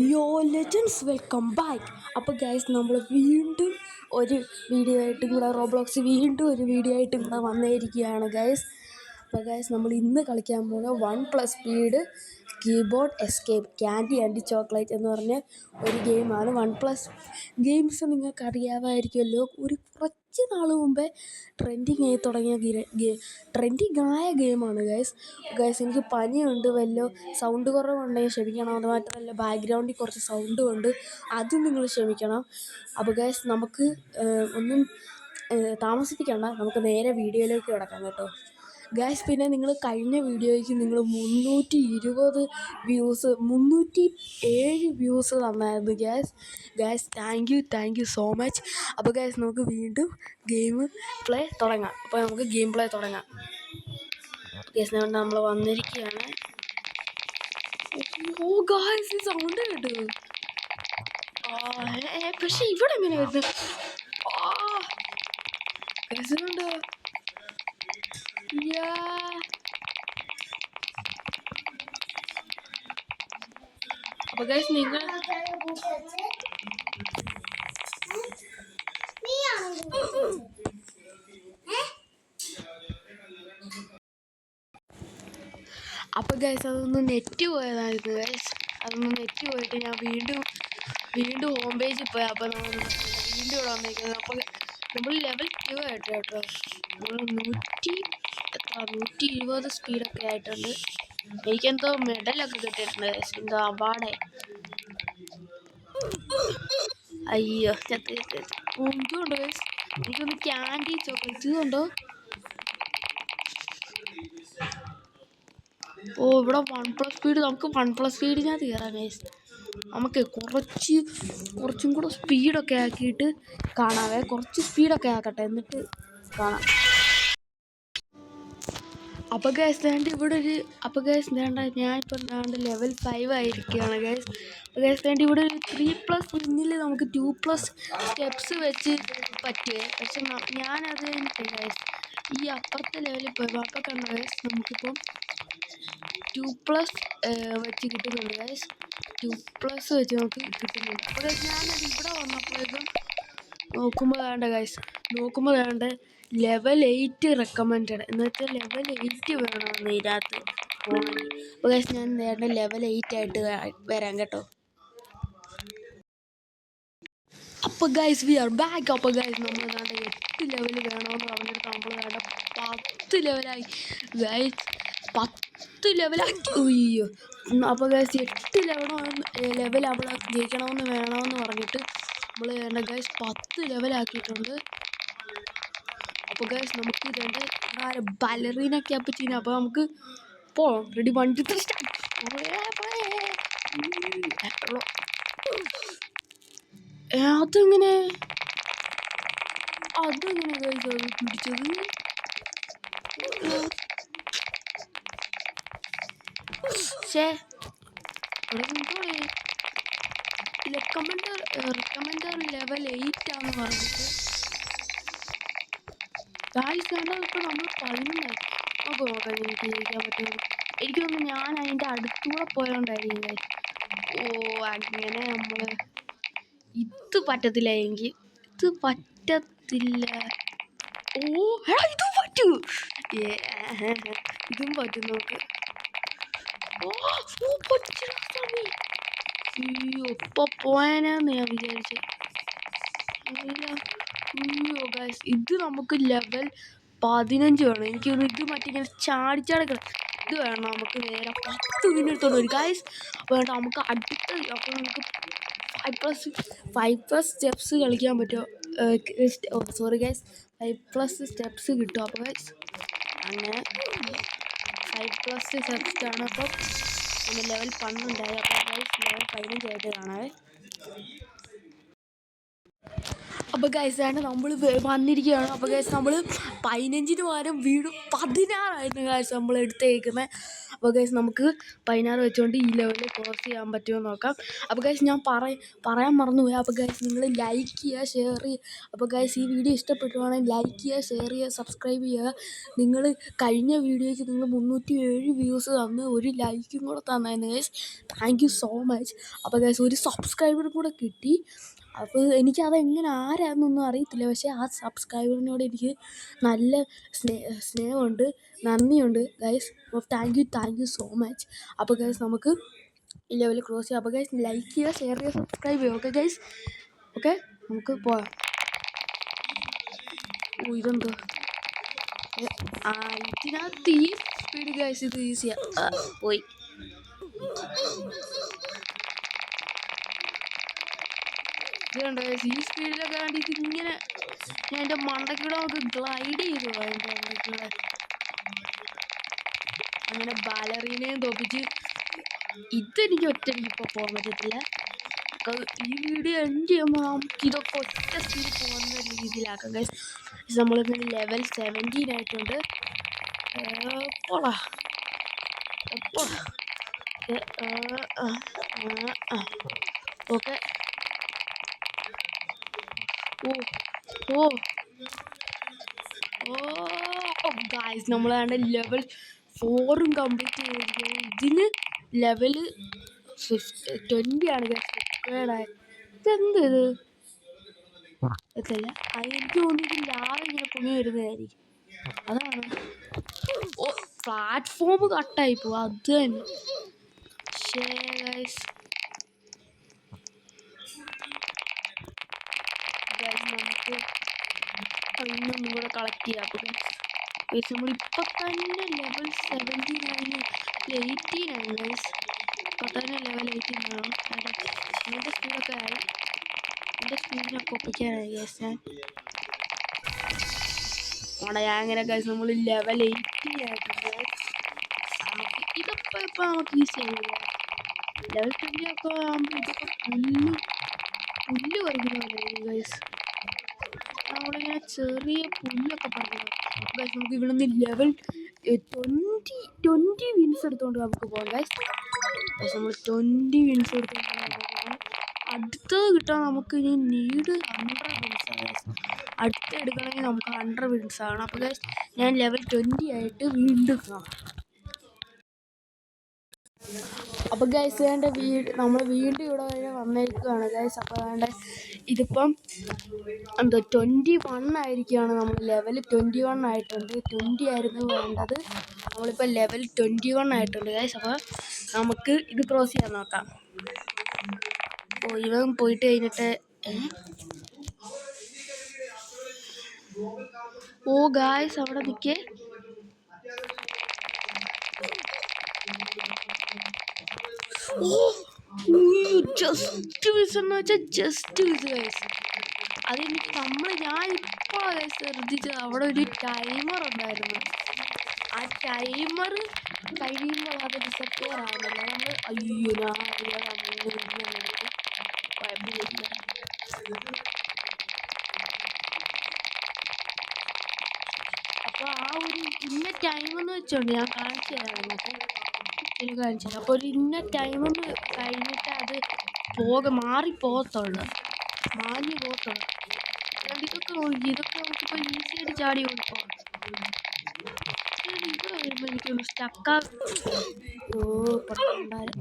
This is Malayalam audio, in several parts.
യോ ലെജൻസ് വെൽക്കം ബാക്ക്. അപ്പോൾ ഗൈസ് നമ്മൾ വീണ്ടും ഒരു വീഡിയോ ആയിട്ടും കൂടെ റോബ്ലോക്സ് വീണ്ടും ഒരു വീഡിയോ ആയിട്ടും കൂടെ വന്നിരിക്കുകയാണ് ഗൈസ്. അപ്പോൾ ഗൈസ് നമ്മൾ ഇന്ന് കളിക്കാൻ പോകുന്ന OnePlus keyboard escape candy and chocolate എന്ന് പറഞ്ഞ ഒരു ഗെയിമാണ്. OnePlus ഗെയിംസ് നിങ്ങൾക്ക് അറിയാമായിരിക്കുമല്ലോ. കുറച്ച് നാൾ മുമ്പേ ട്രെൻഡിങ് ആയ ഗെയിമാണ് ഗൈസ്. എനിക്ക് പനിയുണ്ട്, വല്ല സൗണ്ട് കുറവുണ്ടെങ്കിൽ ക്ഷമിക്കണം. അത് മാത്രമല്ല ബാക്ക്ഗ്രൗണ്ടിൽ കുറച്ച് സൗണ്ടും ഉണ്ട്, അതും നിങ്ങൾ ക്ഷമിക്കണം. അപ്പോൾ ഗൈസ് നമുക്ക് ഒന്നും താമസിപ്പിക്കണ്ട, നമുക്ക് നേരെ വീഡിയോയിലേക്ക് കിടക്കാം കേട്ടോ ഗൈസ്. പിന്നെ നിങ്ങൾ കഴിഞ്ഞ വീഡിയോയ്ക്ക് നിങ്ങൾ 307 വ്യൂസ് തന്നായിരുന്നു guys. Thank you so much. അപ്പോൾ ഗൈസ് നമുക്ക് വീണ്ടും ഗെയിം പ്ലേ തുടങ്ങാം. ഗൈസ് നമ്മൾ വന്നിരിക്കുകയാണ്. ഓ ഗൈസ്, ഈ സൗണ്ട് കേട്ടു. പക്ഷെ ഇവിടെ എങ്ങനെ വരുന്നത്? ഗൈസുണ്ട്. അപ്പോൾ ഗൈസ് നിങ്ങൾ അതൊന്ന് നെറ്റ് പോയതായിരുന്നു ഗൈസ്. നെറ്റ് പോയിട്ട് ഞാൻ വീണ്ടും ഹോം പേജിൽ പോയി. അപ്പോൾ നമ്മൾ വീണ്ടും ഇവിടെ വന്നിരിക്കുന്നത്. അപ്പോൾ നമ്മൾ ലെവൽ 2 ആയിട്ട് കേട്ടോ. നമ്മൾ 120 സ്പീഡൊക്കെ ആയിട്ടുണ്ട്. എനിക്കെന്തോ മെഡലൊക്കെ കിട്ടിയിട്ടുണ്ട് ഗൈസ്, എന്തോ അവാർഡ്. അയ്യോ ഇതുണ്ടോ ഗൈസ്? എനിക്കൊന്ന് ക്യാൻഡി ചോക്ലേറ്റ് ഇതുണ്ടോ? ഓ ഇവിടെ നമുക്ക് OnePlus സ്പീഡിനകത്ത് കയറാം ഗൈസ്. നമുക്ക് കുറച്ചും കൂടെ സ്പീഡൊക്കെ ആക്കിയിട്ട് കാണാവേ. കുറച്ച് സ്പീഡൊക്കെ ആക്കട്ടെ, എന്നിട്ട് കാണാം. അപ്പോൾ ഗൈസ് ഞാനിപ്പം ലെവൽ 5 ആയിരിക്കുകയാണ് ഗൈസ്. അപ്പോൾ ഗൈസ് ഇവിടെ ഒരു 3+ മുന്നിൽ നമുക്ക് 2+ സ്റ്റെപ്സ് വെച്ച് പറ്റുമേ. പക്ഷെ ഞാനത് കഴിഞ്ഞിട്ട് ഗൈസ് ഈ അപ്പുറത്തെ ലെവലിൽ പോയപ്പോൾ അപ്പോൾ കണ്ട ഗൈസ് നമുക്കിപ്പം 2+ വെച്ച് കിട്ടുന്നുണ്ട് ഗൈസ്. 2+ വെച്ച് നമുക്ക് കിട്ടുന്നുണ്ട്. അപ്പോൾ ഗൈസ് ഞാനത് ഇവിടെ വന്നപ്പോഴേക്കും നോക്കുമ്പോൾ വേണ്ട ലെവൽ 8 റെക്കമെൻഡഡ് എന്ന് വെച്ചാൽ ലെവൽ 8 വേണമെന്ന് ഇതിനകത്ത് പോകണമെങ്കിൽ. അപ്പോൾ ഗൈസ് ഞാൻ നേരെ ലെവൽ 8 ആയിട്ട് വരാം കേട്ടോ. അപ്പോൾ ഗൈസ് വി ആർ ബാക്ക്. അപ്പോൾ ഗൈസ് നമ്മൾ 8 ലെവൽ വേണമെന്ന് പറഞ്ഞിട്ട് നമ്മൾ 10 ലെവലായി ഗൈസ്. 10 ലെവലാക്കി. അയ്യോ. അപ്പോൾ ഗൈസ് 8 ലെവൽ അവിടെ ജയിക്കണമെന്ന് വേണമെന്ന് പറഞ്ഞിട്ട് നമ്മൾ ഗൈസ് 10 ലെവലാക്കിയിട്ടുണ്ട്. അപ്പോൾ ഗൈസ് നമുക്ക് ബലറീന ക്യാപ്പച്ചിന്. അപ്പോൾ നമുക്ക് പോകാം. Ready 1 2 3 start. അതെങ്ങനെ ഗൈസ് അത് പിടിച്ചത്? റെക്കമെൻഡർ ലെവൽ 8 ആണെന്ന് പറഞ്ഞിട്ട് ഗൈസ് ഇപ്പോൾ നമ്മൾ 11 നോക്കാം എനിക്ക് ജയിക്കാൻ പറ്റുമോ. എനിക്ക് തോന്നുന്നു ഞാൻ അതിൻ്റെ അടുത്തൂടെ പോയോണ്ടായിരിക്കും ഗൈസ്. ഓ അങ്ങനെ നമ്മൾ ഇത് പറ്റത്തില്ല. ഓ ഇതും പറ്റൂ. ഇതും പറ്റും നമുക്ക്. ഇപ്പൊ പോയാനാന്ന് ഞാൻ വിചാരിച്ചു. ഗൈസ് ഇത് നമുക്ക് ലെവൽ 15 വേണം. എനിക്ക് ഇത് മറ്റിങ്ങനെ ചാടിക്കണം. ഇത് വേണം നമുക്ക് നേരെ 10 മിനിറ്റ് വരും ഗൈസ്. വേണ്ട നമുക്ക് അടുത്ത. അപ്പോൾ നമുക്ക് 5+ സ്റ്റെപ്സ് കളിക്കാൻ പറ്റുമോ? സോറി ഗൈസ്, 5+ സ്റ്റെപ്സ് കിട്ടും. അപ്പോൾ ഗൈസ് അങ്ങനെ 5+ സ്റ്റെപ്സ് ആണ്. അപ്പോൾ നമ്മൾ ലെവൽ 12 അപ്പോൾ ഗൈസ് ലെവൽ 15 ആയിട്ട് കാണാവേ. അപ്പോൾ ഗൈസ് ആണ് നമ്മൾ വന്നിരിക്കുകയാണ്. അപ്പോൾ ഗൈസ് നമ്മൾ 15-ന് പകരം വീണ്ടും 16 ഗൈസ് നമ്മൾ എടുത്തേക്കുന്നത്. അപ്പോൾ ഗൈസ് നമുക്ക് 16 വെച്ചുകൊണ്ട് ഈ ലെവലിൽ ക്രോസ് ചെയ്യാൻ പറ്റുമോ നോക്കാം. അപ്പോൾ ഗൈസ് ഞാൻ പറയാൻ മറന്നുപോയി. അപ്പോൾ ഗൈസ് നിങ്ങൾ ലൈക്ക് ചെയ്യുക, ഷെയർ ചെയ്യുക. അപ്പോൾ ഗൈസ് ഈ വീഡിയോ ഇഷ്ടപ്പെട്ടുവാണെങ്കിൽ ലൈക്ക് ചെയ്യുക, ഷെയർ ചെയ്യുക, സബ്സ്ക്രൈബ് ചെയ്യുക. നിങ്ങൾ കഴിഞ്ഞ വീഡിയോയ്ക്ക് നിങ്ങൾ 307 വ്യൂസ് തന്ന് ഒരു ലൈക്കും കൂടെ തന്നായിരുന്നു guys. Thank you so much. അപ്പോൾ ഗൈസ് ഒരു സബ്സ്ക്രൈബർ കൂടെ കിട്ടി. അപ്പോൾ എനിക്കതെങ്ങനെ ആരാന്നൊന്നും അറിയത്തില്ല. പക്ഷേ ആ സബ്സ്ക്രൈബറിനോട് എനിക്ക് നല്ല സ്നേഹമുണ്ട്, നന്ദിയുണ്ട് guys. Thank you so much. അപ്പോൾ ഗൈസ് നമുക്ക് ഈ ലെവലിൽ ക്രോസ് ചെയ്യാം. അപ്പോൾ ഗൈസ് ലൈക്ക് ചെയ്യുക, ഷെയർ ചെയ്യുക, സബ്സ്ക്രൈബ് ചെയ്യുക. ഓക്കെ ഗൈസ്, ഓക്കെ നമുക്ക് പോകാം. ഓ ഇതെന്തോ ഇതിനകത്ത് ഈ സ്പീഡ് ഗൈസ്, ഇത് ഈസിയാണ്. പോയി ഇത് കണ്ടോ ഈ സ്പീഡിലൊക്കെ വേണ്ടിയിട്ട് ഇങ്ങനെ ഞാൻ എൻ്റെ മണ്ടയ്ക്കൂടെ നമുക്ക് ഗ്ലൈഡ് ചെയ്തു പോകാം. എൻ്റെ മണ്ടയ്ക്കൂടെ അങ്ങനെ ബാലറീനയും തോപ്പിച്ച് ഇതെനിക്ക് ഒറ്റയ്ക്ക് ഇപ്പോൾ പോകാൻ പറ്റത്തില്ല. ഈ വീഡിയോ എൻഡ് ചെയ്യുമ്പോൾ നമുക്ക് ഇതൊക്കെ ഒറ്റ സ്പീഡിൽ പോകുന്ന രീതിയിലാക്കാം ഗൈസ്. നമ്മളിങ്ങനെ ലെവൽ 17 ആയിട്ടുണ്ട്. പോടാ ഓക്കെ. ഓ ഗൈസ് നമ്മളാണ്ട് ലെവൽ 4 കംപ്ലീറ്റ് ചെയ്തിരിക്കുകയാണ്. ഇതിന് ലെവല് 20 ആണ് ഗൈസ്. ഇതെന്ത് ഇത് എത്തല്ല. എനിക്ക് തോന്നിയിട്ട് ലാവ ഇങ്ങനെ പൊങ്ങി വരുന്നതായിരിക്കും. അതാണ്. ഓ പ്ലാറ്റ്ഫോം കട്ടായി പോവും, അത് തന്നെ. ശേ ഗൈസ് നമുക്ക് ഒന്നും കൂടെ കളക്ട് ചെയ്യാം. ഗൈസ് നമ്മളിപ്പോൾ തന്നെ ലെവൽ 17 ആയി, 18 ആണ് ഗൈസ്. ഇപ്പോൾ തന്നെ ലെവൽ 18 ആണ്. എൻ്റെ സ്പീഡൊക്കെ ആയി, എൻ്റെ സ്പീഡിനൊക്കെ ഒപ്പിക്കാനായി ഗൈസ്. ഞാൻ അങ്ങനെ ഗൈസ് നമ്മൾ ലെവൽ 18 ആയിട്ടുണ്ട്. നമുക്ക് ഇതൊക്കെ ഇപ്പോൾ നമുക്ക് ഈസി ആയില്ല. ലെവൽ 20 ഒക്കെ ആകുമ്പോൾ ഇതൊക്കെ പുല്ല് പറിക്കുന്നതാണ് ഗൈസ്. നമ്മളിങ്ങനെ ചെറിയ പുല്ലൊക്കെ പറിക്കണം ഗൈസ്. നമുക്ക് ഇവിടെ നിന്ന് ലെവൽ 20 വിൻസ് എടുത്തുകൊണ്ട് നമുക്ക് പോകാം ഗൈസ്. നമ്മൾ 20 വിൻസ് എടുത്തുകൊണ്ട് പോകാം. അടുത്തത് കിട്ടാൻ നമുക്ക് ഇനി നീഡ് 100 വിൻസാണ് ഗൈസ്. അടുത്ത് എടുക്കണമെങ്കിൽ നമുക്ക് 100 വിൻസ് ആണ്. അപ്പോൾ ഗൈസ് ഞാൻ ലെവൽ 20 ആയിട്ട് വീണ്ടും കാണാം. അപ്പോൾ ഗൈസ് വേണ്ട നമ്മൾ വീണ്ടും ഇവിടെ വരെ വന്നേക്കുകയാണ് ഗൈസ്. അപ്പോൾ വേണ്ട ഇതിപ്പം എന്തോ 21 ആയിരിക്കുകയാണ്. നമ്മൾ ലെവൽ 21 ആയിട്ടുണ്ട്. 20 ആയിരുന്നു വേണ്ടത്, നമ്മളിപ്പോൾ ലെവൽ 21 ആയിട്ടുണ്ട് ഗൈസ്. അപ്പോൾ നമുക്ക് ഇത് ക്രോസ് ചെയ്യാൻ നോക്കാം. ഓ ഇവൻ പോയിട്ട് കഴിഞ്ഞിട്ട് ഓ ഗൈസ് അവിടെ നിൽക്കേ. ജസ്റ്റ് മിസ് എന്ന് വെച്ചാൽ ജസ്റ്റ് മിസ് ഗൈസ്. അതെനിക്ക് ഞാൻ ഇപ്പോൾ ഗൈസ് ശ്രദ്ധിച്ചത് അവിടെ ഒരു ടൈമർ ഉണ്ടായിരുന്നു. ആ ടൈമർ കഴിയുമ്പോൾ അത് ഡിസപ്പിയർ ആവുന്നില്ല. നമ്മൾ അയ്യോ ഞാൻ കുഴപ്പമില്ല. അപ്പോൾ ആ ഒരു ഇന്ന ടൈമെന്ന് വെച്ചോണ്ട് ഞാൻ കാണിച്ചു തരാം നിങ്ങൾക്ക്. കാണിച്ചു തരാം. അപ്പോൾ ഒരു ഇന്ന ടൈമെന്ന് കഴിഞ്ഞിട്ട് അത് മാറിപ്പോകത്തുള്ളൂ, മാഞ്ഞു പോകത്തുള്ളൂ. ഇതൊക്കെ നമുക്കിപ്പോൾ ഈസിയായിട്ട് ചാടി കൊടുക്കാം. ഇത് വരുമ്പോൾ എനിക്കൊന്ന് സ്റ്റക്കാ. ഓ പണ്ടാരം.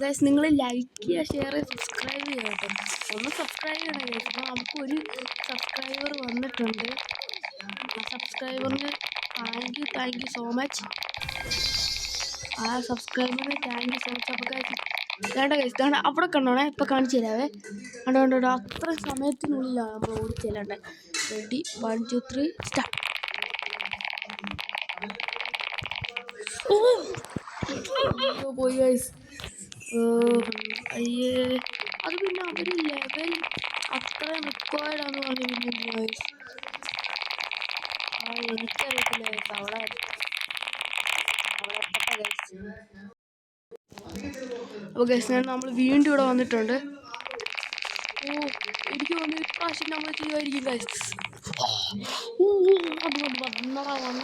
ഗൈസ് നിങ്ങൾ ലൈക്ക് ചെയ്യുക, ഷെയർ ചെയ്യുക, സബ്സ്ക്രൈബ് ചെയ്യുക കേട്ടോ. ഒന്ന് സബ്സ്ക്രൈബ് ചെയ്യണം ഗൈസ്. അപ്പോൾ നമുക്കൊരു സബ്സ്ക്രൈബർ വന്നിട്ടുണ്ട്. ആ സബ്സ്ക്രൈബറിന് താങ്ക് യു സോ മച്ച്. ആ സബ്സ്ക്രൈബറിന് താങ്ക് യു സോ മച്ച്. അപ്പോൾ ഗൈസ് വേണ്ട ഗൈസ് കാരണം അവിടെ കണ്ടോണേ, ഇപ്പോൾ കാണിച്ചു തരാവേ. കണ്ടോ അത്ര സമയത്തിനുള്ളിലാണ് നമ്മൾ ഓടിച്ചെല്ലാണ്ട്. Ready 1 2 3 start. ഓ പോയി ഗൈസ്. അയ്യേ അത് പിന്നെ അവർ അത്രയും റിക്വയർഡാന്ന് പറഞ്ഞു പിന്നെ ഗൈസ്. എനിക്കറിയത്തില്ല ഗൈസ്. അവിടെ എത്തട്ടെ ഗൈസ്. അപ്പോൾ ഗൈസ് നമ്മൾ വീണ്ടും ഇവിടെ വന്നിട്ടുണ്ട്. ഓ എനിക്ക് തോന്നുന്നു ഇപ്രാവശ്യം നമ്മൾ ചെയ്യുമായിരിക്കും ഗൈസ്. വന്ന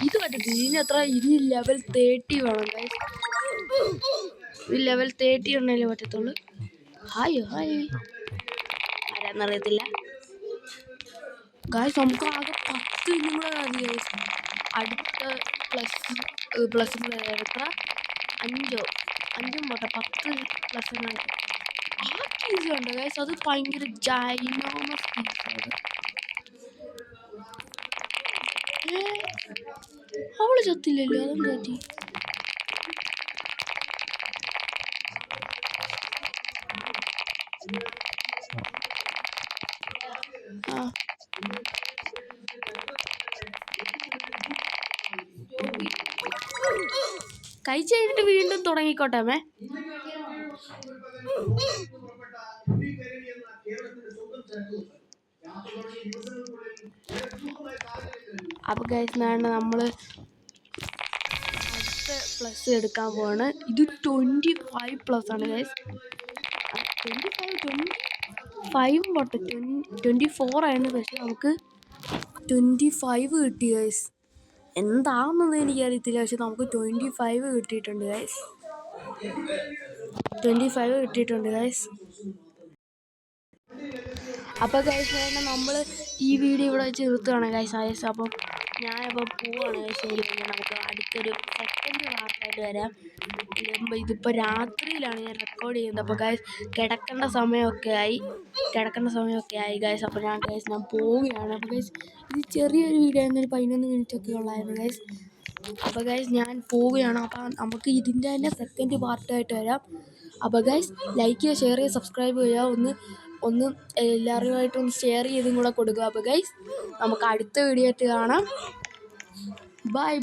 ഇത് പറ്റത്തില്ല. ഇനി എത്ര ഇനി ലെവൽ 30 വേണം ഗൈസ്. ഈ ലെവൽ 30 ഉണ്ടെങ്കിലേ പറ്റത്തുള്ളൂ. ഹായ് ആരാന്നറിയത്തില്ല ഗൈസ്. നമുക്ക് ആകെ 10 ഇന്നുകൂടെ മതി ഗൈസ്. അടുത്ത പ്ലസ് എത്ര 5 പോട്ടെ 10 പ്ലസ് എന്നാണ് ആ പീസ് ഉണ്ട് ഗൈസ്. അത് ഭയങ്കര ജൈനോമസ് പീസാണ്. അവള് ചത്തില്ലല്ലോ, അതെന്ത് പറ്റി? ആ കഴിച്ച് കഴിഞ്ഞിട്ട് വീണ്ടും തുടങ്ങിക്കോട്ടെ അമ്മേ. അപ്പോൾ ഗൈസ് നമ്മൾ അടുത്ത പ്ലസ് എടുക്കാൻ പോവാണ്. ഇത് 25 പ്ലസ് ആണ് ഗൈസ്. 25 പോട്ടെ 24 ആയിരുന്നു. പക്ഷെ നമുക്ക് 25 കിട്ടി ഗൈസ്. എന്താണെന്ന് എനിക്കറിയത്തില്ല. പക്ഷെ നമുക്ക് 25 കിട്ടിയിട്ടുണ്ട് ഗൈസ്. 25 കിട്ടിയിട്ടുണ്ട് ഗൈസ്. അപ്പോൾ ഗൈസ് നമ്മൾ ഈ വീഡിയോ ഇവിടെ വെച്ച് നിർത്തുകയാണ് ഗൈസ്. അപ്പം ഞാനപ്പോൾ പോവാണ് ഗൈസ്. നമുക്ക് അടുത്തൊരു സെക്കൻഡ് പാർട്ടായിട്ട് വരാം. ഇതിപ്പോൾ രാത്രിയിലാണ് ഞാൻ റെക്കോർഡ് ചെയ്യുന്നത്. അപ്പോൾ ഗൈസ് കിടക്കേണ്ട സമയമൊക്കെ ആയി ഗൈസ്. അപ്പോൾ ഞാൻ പോവുകയാണ്. അപ്പോൾ ഗൈസ് ഇത് ചെറിയൊരു വീഡിയോ ആയിരുന്നു. ഒരു 11 മിനിറ്റൊക്കെ ഉള്ളായിരുന്നു ഗൈസ്. അപ്പോൾ ഗൈസ് ഞാൻ പോവുകയാണ്. അപ്പോൾ നമുക്ക് ഇതിൻ്റെ തന്നെ സെക്കൻഡ് പാർട്ടായിട്ട് വരാം. അപ്പോൾ ഗൈസ് ലൈക്ക് ചെയ്യുക, ഷെയർ ചെയ്യുക, സബ്സ്ക്രൈബ് ചെയ്യുക. ഒന്ന് എല്ലാവരുമായിട്ടൊന്ന് ഷെയർ ചെയ്തും കൂടെ കൊടുക്കുക. അപ്പോൾ ഗൈസ് നമുക്ക് അടുത്ത വീഡിയോ ആയിട്ട് കാണാം. ബൈ.